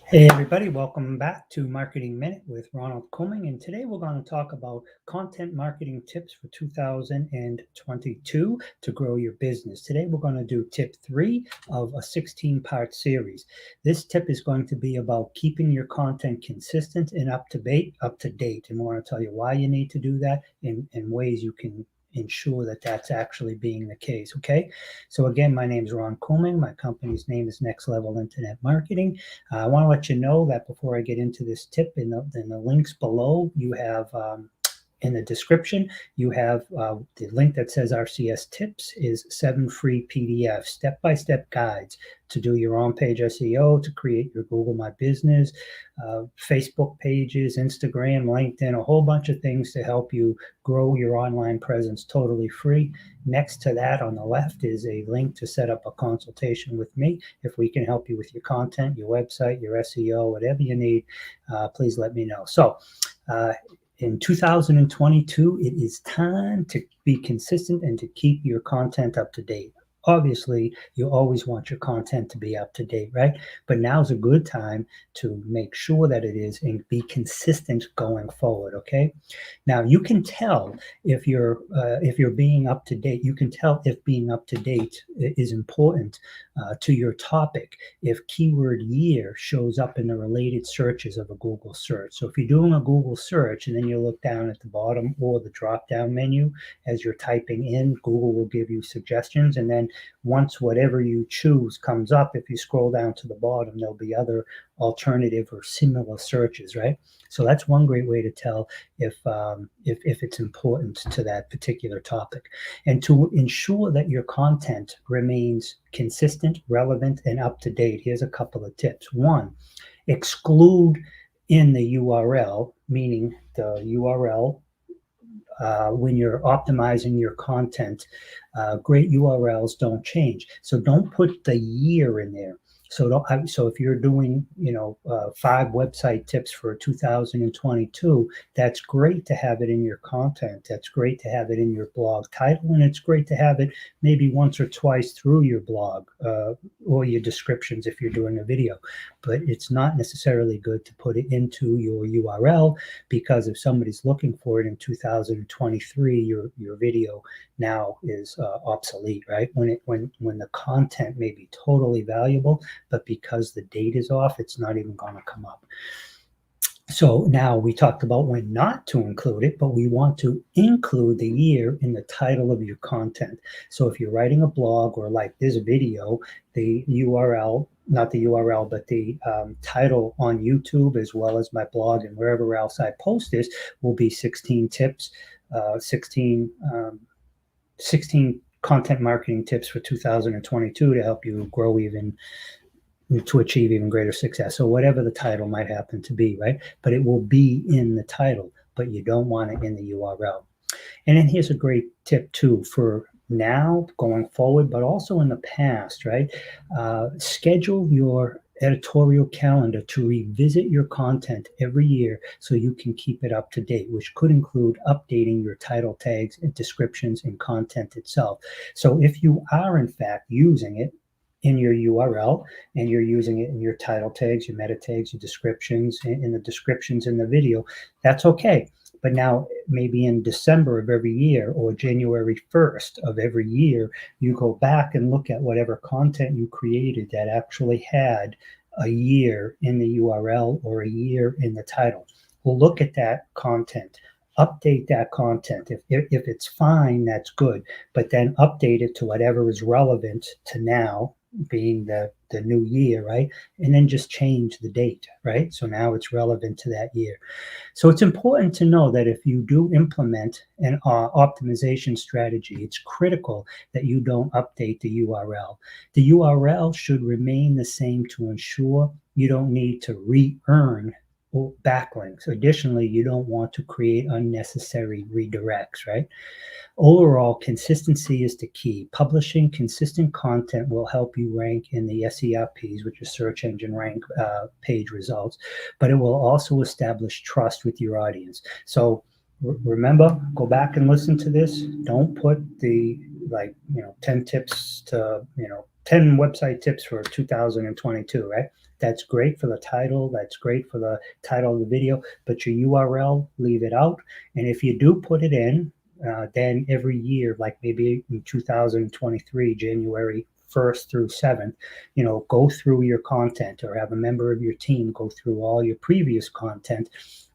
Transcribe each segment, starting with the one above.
Hey everybody, welcome back to Marketing Minute with Ronald Cumming, and today we're going to talk about content marketing tips for 2022 to grow your business. Today we're going to do tip 3 of a 16-part series. This tip is going to be about keeping your content consistent and up to date, and we want to tell you why you need to do that and ways you can ensure that that's actually being the case. Okay, so again, my name is Ron Cumming. My company's name is Next Level Internet Marketing. I want to let you know that before I get into this tip, in the links below, you have in the description, you have the link that says RCS tips is 7 free PDFs, step-by-step guides to do your on-page SEO, to create your Google My Business, Facebook pages, Instagram, LinkedIn, a whole bunch of things to help you grow your online presence totally free. Next to that on the left is a link to set up a consultation with me. If we can help you with your content, your website, your SEO, whatever you need, please let me know. So, in 2022, it is time to be consistent and to keep your content up to date. Obviously, you always want your content to be up to date, right? But now's a good time to make sure that it is and be consistent going forward, okay? Now, you can tell if you're being up to date. You can tell if being up to date is important to your topic if keyword year shows up in the related searches of a Google search. So if you're doing a Google search and then you look down at the bottom or the drop down menu as you're typing in, Google will give you suggestions. And then once whatever you choose comes up, if you scroll down to the bottom, there'll be other alternative or similar searches, right? So that's one great way to tell if it's important to that particular topic. And to ensure that your content remains consistent, relevant, and up to date, here's a couple of tips. One, exclude in the URL, meaning the URL when you're optimizing your content. Great URLs don't change. So don't put the year in there. So if you're doing, 5 website tips for 2022, that's great to have it in your content. That's great to have it in your blog title, and it's great to have it maybe once or twice through your blog or your descriptions if you're doing a video. But it's not necessarily good to put it into your URL, because if somebody's looking for it in 2023, your video now is obsolete, right? When the content may be totally valuable, but because the date is off, it's not even going to come up. So now we talked about when not to include it, but we want to include the year in the title of your content. So if you're writing a blog or like this video, the URL, not the URL, but the title on YouTube, as well as my blog and wherever else I post this, will be 16 tips, 16 content marketing tips for 2022 to help you grow to achieve even greater success. So whatever the title might happen to be, right? But it will be in the title, but you don't want it in the URL. And then here's a great tip too for now going forward, but also in the past, right? Schedule your editorial calendar to revisit your content every year so you can keep it up to date, which could include updating your title tags and descriptions and content itself. So if you are in fact using it in your URL and you're using it in your title tags, your meta tags, your descriptions, in the descriptions in the video, that's okay. But now maybe in December of every year or January 1st of every year, you go back and look at whatever content you created that actually had a year in the URL or a year in the title. We'll look at that content, update that content. If it's fine, that's good, but then update it to whatever is relevant to now, being the new year, right? And then just change the date, right? So now it's relevant to that year. So it's important to know that if you do implement an optimization strategy, it's critical that you don't update the URL. The URL should remain the same to ensure you don't need to re-earn backlinks. Additionally, you don't want to create unnecessary redirects, right? Overall, consistency is the key. Publishing consistent content will help you rank in the SERPs, which is search engine rank page results, but it will also establish trust with your audience. So remember, go back and listen to this. Don't put the 10 tips to 10 website tips for 2022, right? That's great for the title. That's great for the title of the video, but your URL, leave it out. And if you do put it in, then every year, like maybe in 2023, January 1st through 7th, go through your content, or have a member of your team go through all your previous content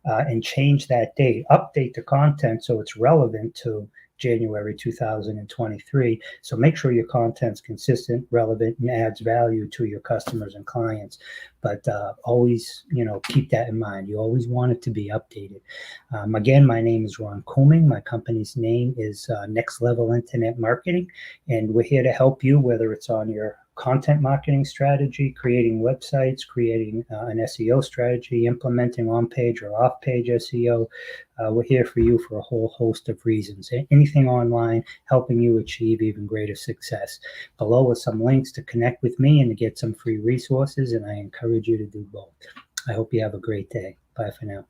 and change that date, update the content so it's relevant to January 2023. So make sure your content's consistent, relevant, and adds value to your customers and clients. But always, keep that in mind. You always want it to be updated. Again, my name is Ron Cooming. My company's name is Next Level Internet Marketing, and we're here to help you, whether it's on your content marketing strategy, creating websites, creating an SEO strategy, implementing on-page or off-page SEO. We're here for you for a whole host of reasons. Anything online, helping you achieve even greater success. Below are some links to connect with me and to get some free resources, and I encourage you to do both. I hope you have a great day. Bye for now.